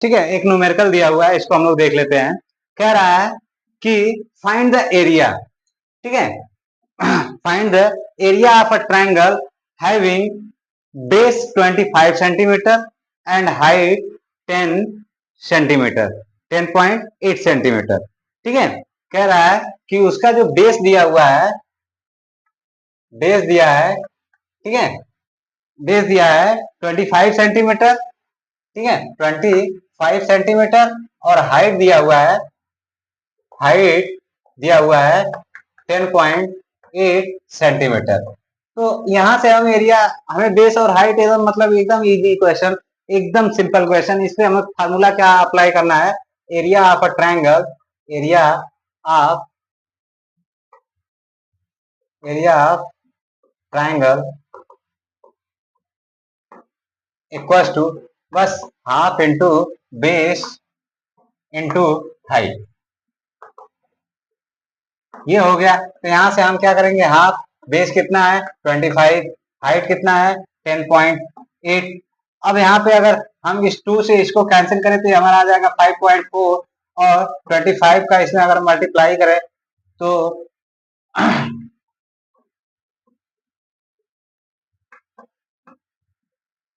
ठीक है, एक न्यूमेरिकल दिया हुआ है, इसको हम लोग देख लेते हैं। कह रहा है कि फाइंड द एरिया, ठीक है, find the area of a triangle having base 25 centimetre and height 10 centimetre, 10.8 centimetre. ठीक है, कह रहा है कि उसका जो बेस दिया हुआ है, बेस दिया है, ठीक है, बेस दिया है 25 सेंटीमीटर, ठीक है, 25 सेंटीमीटर, और हाइट दिया हुआ है, हाइट दिया हुआ है 10.8 सेंटीमीटर। तो यहां से हम एरिया, हमें बेस और हाइट एकदम मतलब एकदम इजी क्वेश्चन, एकदम सिंपल क्वेश्चन। इस पे हमें फार्मूला क्या अप्लाई करना है, area of a triangle, area of triangle equals to बस half into base into height, ये हो गया। तो यहां से हम क्या करेंगे, हाफ, बेस कितना है 25, हाइट कितना है 10.8। अब यहाँ पे अगर हम इस 2 से इसको कैंसिल करें तो हमारा आ जाएगा 5.4, और 25 का इसमें अगर मल्टीप्लाई करें तो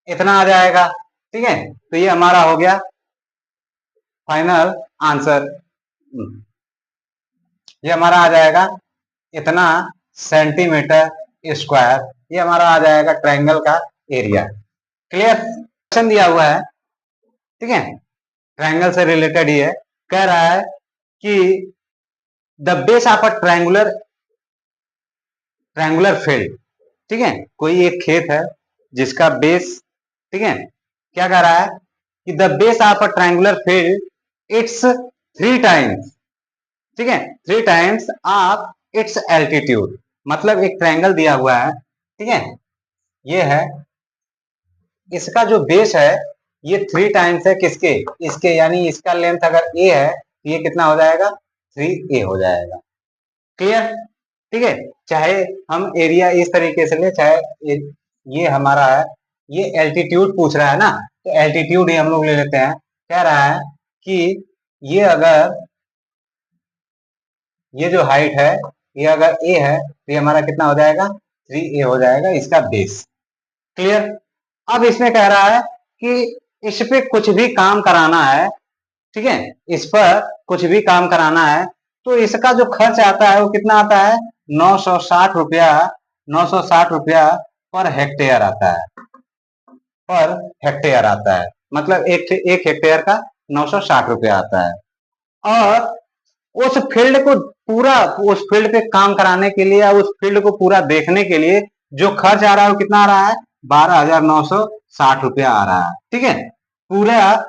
इतना आ जाएगा। ठीक है, तो ये हमारा हो गया फाइनल आंसर। ये हमारा आ जाएगा इतना सेंटीमीटर स्क्वायर, ये हमारा आ जाएगा ट्रायंगल का एरिया। क्लियर, क्वेश्चन दिया हुआ है, ठीक है, ट्रायंगल से रिलेटेड ही है। कह रहा है कि the base of a triangular field, ठीक है, कोई एक खेत है जिसका बेस, ठीक है, क्या कह रहा है कि the base of a triangular field it's 3 times, ठीक है, 3 टाइम्स ऑफ इट्स एल्टीट्यूड। मतलब एक ट्रायंगल दिया हुआ है, ठीक है, ये है, इसका जो बेस है ये 3 टाइम्स है किसके, इसके, यानी इसका लेंथ अगर a है तो ये कितना हो जाएगा 3a हो जाएगा। क्लियर, ठीक है, चाहे हम एरिया इस तरीके से ले, चाहे ये हमारा है, ये एल्टीट्यूड पूछ रहा है ना, तो एल्टीट्यूड ही हम लोग ले लेते हैं। कह रहा है कि ये अगर, ये जो हाइट है ये अगर a है तो ये हमारा कितना हो जाएगा 3a हो जाएगा, इसका बेस। क्लियर, अब इसमें कह रहा है कि इस पे कुछ भी काम कराना है, ठीक है, इस पर कुछ भी काम कराना है तो इसका जो खर्च आता है वो कितना आता है 960 रुपया, 960 रुपया पर हेक्टेयर आता है, पर हेक्टेयर आता है, मतलब एक हेक्टेयर का 960 रुपया आता है। और उस फील्ड को पूरा, उस फील्ड पे काम कराने के लिए या उस फील्ड को पूरा देखने के लिए जो खर्च आ रहा है वो कितना आ रहा है 12,960 रुपया आ रहा है। ठीक है, पूरा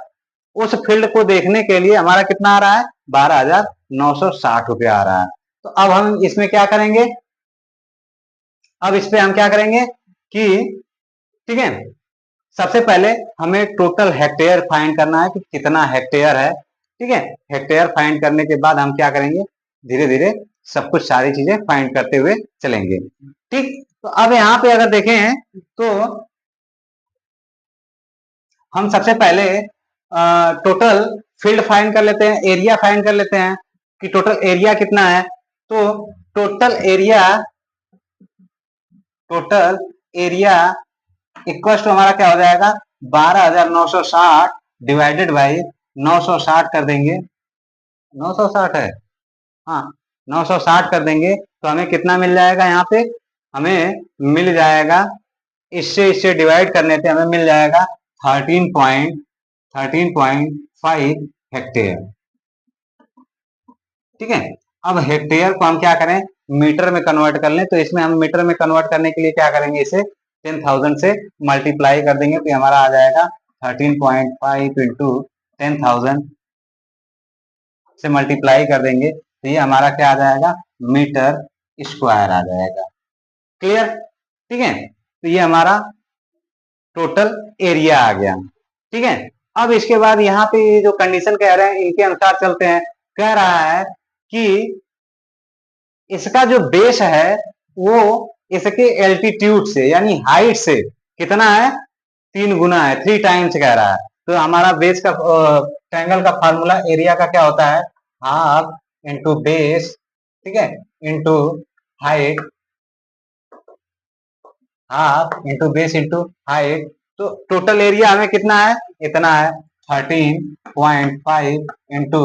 उस फील्ड को देखने के लिए हमारा कितना आ रहा है 12,960 रुपया आ रहा है। तो अब हम इसमें क्या करेंगे, अब इस पे हम क्या करेंगे कि, ठीक है, सबसे पहले हमें टोटल हेक्टेयर फाइंड करना है कि कितना हेक्टेयर है। ठीक है, हेक्टेयर फाइंड करने के बाद हम क्या करेंगे, धीरे धीरे सब कुछ सारी चीजें फाइंड करते हुए चलेंगे। ठीक, तो अब यहाँ पे अगर देखें तो हम सबसे पहले टोटल फील्ड फाइंड कर लेते हैं, एरिया फाइंड कर लेते हैं कि टोटल एरिया कितना है। तो टोटल एरिया इक्वल टू हमारा क्या हो जाएगा 12,960 डिवाइडेड बाई 960 कर देंगे, 960 है, हाँ, 960 कर देंगे तो हमें कितना मिल जाएगा, यहाँ पे हमें मिल जाएगा, इससे डिवाइड करने पे हमें मिल जाएगा 13.5 हेक्टेयर। ठीक है, अब हेक्टेयर को हम क्या करें मीटर में कन्वर्ट कर लें, तो इसमें हम मीटर में कन्वर्ट करने के लिए क्या करेंगे, इसे 10,000 से मल्टीप्लाई कर देंगे तो हमारा आ जाएगा 13.5 इंटू 10,000 से मल्टीप्लाई कर देंगे तो ये हमारा क्या आ जाएगा मीटर स्क्वायर आ जाएगा। क्लियर, ठीक है, तो ये हमारा टोटल एरिया आ गया। ठीक है, अब इसके बाद यहाँ पे जो कंडीशन कह रहे हैं इनके अनुसार चलते हैं। कह रहा है कि इसका जो बेस है वो इसके एल्टीट्यूड से यानी हाइट से कितना है 3 गुना है, 3 टाइम्स कह रहा है। तो हमारा बेस का ट्रायंगल का फार्मूला एरिया का क्या होता है, हाफ इंटू बेस, ठीक है, into height, half into base into height. तो टोटल एरिया हमें कितना है, इतना है 13.5 इंटू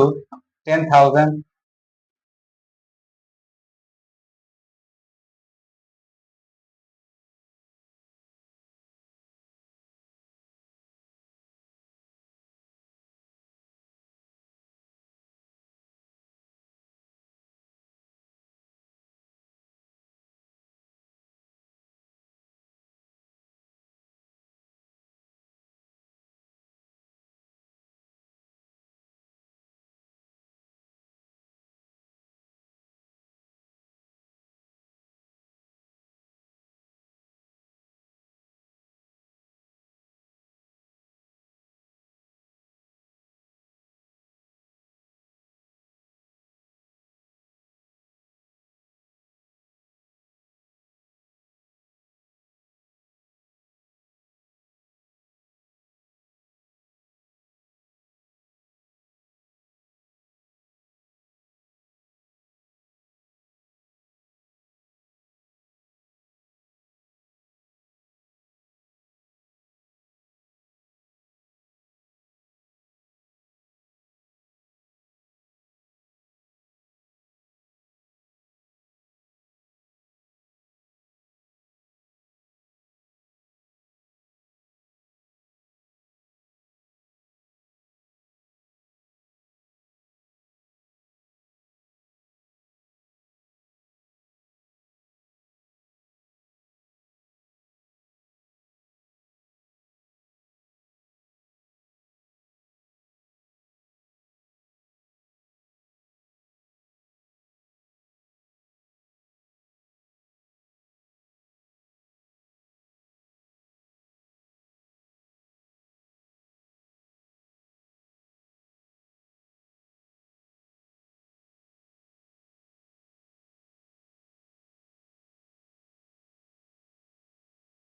10,000